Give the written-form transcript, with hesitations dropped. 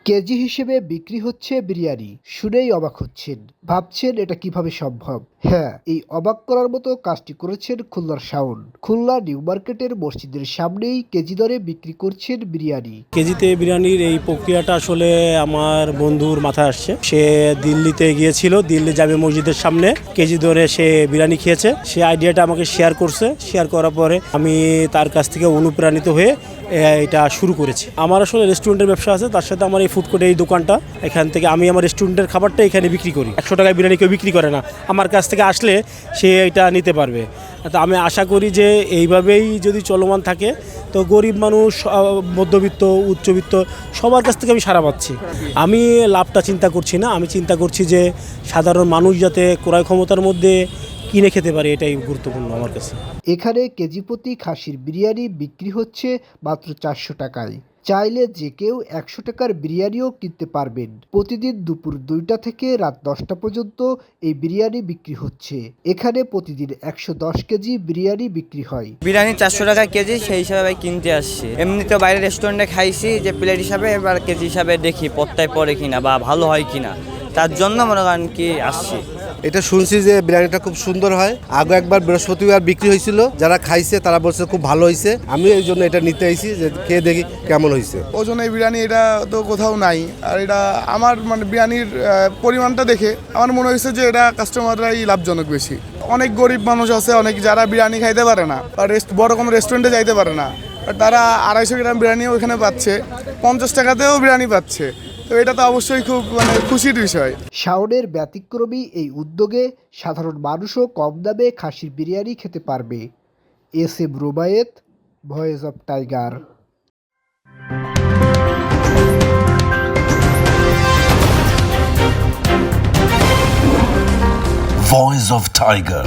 KG হিসেবে বিক্রি হচ্ছে বিরিয়ানি। শুনেই অবাক হচ্ছেন, ভাবছেন এটা কিভাবে সম্ভব। হ্যাঁ, এই অবাক করার মতো কাজটি করেছেন খুলনার শাওন। খুলনা নিউ মার্কেটের মসজিদের সামনেই কেজি দরে বিক্রি করছেন বিরিয়ানি। কেজিতে বিরিয়ানির এই প্রক্রিয়াটা আসলে আমার বন্ধুর মাথায় আসছে। সে দিল্লিতে গিয়েছিল, দিল্লি জামে মসজিদের সামনে কেজি দরে সে বিরিয়ানি খেয়েছে। সে আইডিয়াটা আমাকে শেয়ার করছে। শেয়ার করার পরে আমি তার কাছ থেকে অনুপ্রাণিত হয়ে এটা শুরু করেছি। আমার আসলে রেস্টুরেন্টের ব্যবসা আছে, তার সাথে আমার এই ফুড কোর্টের এই দোকানটা। এখান থেকে আমি আমার রেস্টুরেন্টের খাবারটা এখানে বিক্রি করি। 100 টাকায় বিরিয়ানি কেউ বিক্রি করে না, আমার কাছ থেকে আসলে সে এটা নিতে পারবে। তো আমি আশা করি যে এইভাবেই যদি চলমান থাকে তো গরিব মানুষ, মধ্যবিত্ত, উচ্চবিত্ত সবার কাছ থেকে আমি সাড়া পাচ্ছি। আমি লাভটা চিন্তা করছি না, আমি চিন্তা করছি যে সাধারণ মানুষ যাতে ক্রয় ক্ষমতার মধ্যে কিনে খেতে পারে, এটাই গুরুত্বপূর্ণ আমার কাছে। এখানে কেজি প্রতি খাসির বিরিয়ানি বিক্রি হচ্ছে মাত্র 400 টাকায়। চাইলে যে কেউ 100 টাকার বিরিয়ানিও কিনতে পারবেন। প্রতিদিন দুপুর 2টা থেকে রাত 10টা পর্যন্ত এই বিরিয়ানি বিক্রি হচ্ছে। এখানে প্রতিদিন 110 কেজি বিরিয়ানি বিক্রি হয়। বিরিয়ানি 400 টাকা কেজি, সেই হিসাবে কিনতে আসছি। এমনি তো বাইরে রেস্টুরেন্টে খাইছি যে প্লেট হিসাবে, এবার কেজি হিসাবে দেখি পত্তায় পড়ে কিনা বা ভালো হয় কিনা, তার জন্য মনে করেন কি আসছি। এটা শুনছি যে বিরিয়ানিটা খুব সুন্দর হয়। আগে একবার বৃহস্পতিবার বিক্রি হয়েছিল, যারা খাইছে তারা বলছে খুব ভালো হয়েছে। আমি এই জন্য এটা নিতে আইছি যে খেয়ে দেখি কেমন হয়েছে। ওজনে বিরিয়ানি এটা তো কোথাও নাই। আর এটা আমার বিরিয়ানির পরিমাণটা দেখে আমার মনে হয়েছে যে এটা কাস্টমাররাই লাভজনক বেশি। অনেক গরিব মানুষ আছে, অনেক যারা বিরিয়ানি খাইতে পারে না বা বড় কোনো রেস্টুরেন্টে যাইতে পারে না, তারা 250 গ্রাম বিরিয়ানিও ওখানে পাচ্ছে, 50 টাকাতেও বিরিয়ানি পাচ্ছে। তো এটা তো অবশ্যই খুব খুশির বিষয়। শাওনের ব্যতিক্রমী এই উদ্যোগে সাধারণ মানুষও কম দামে খাসির বিরিয়ানি খেতে পারবে। SM. Rubayet, voice of tiger. Voice of Tiger.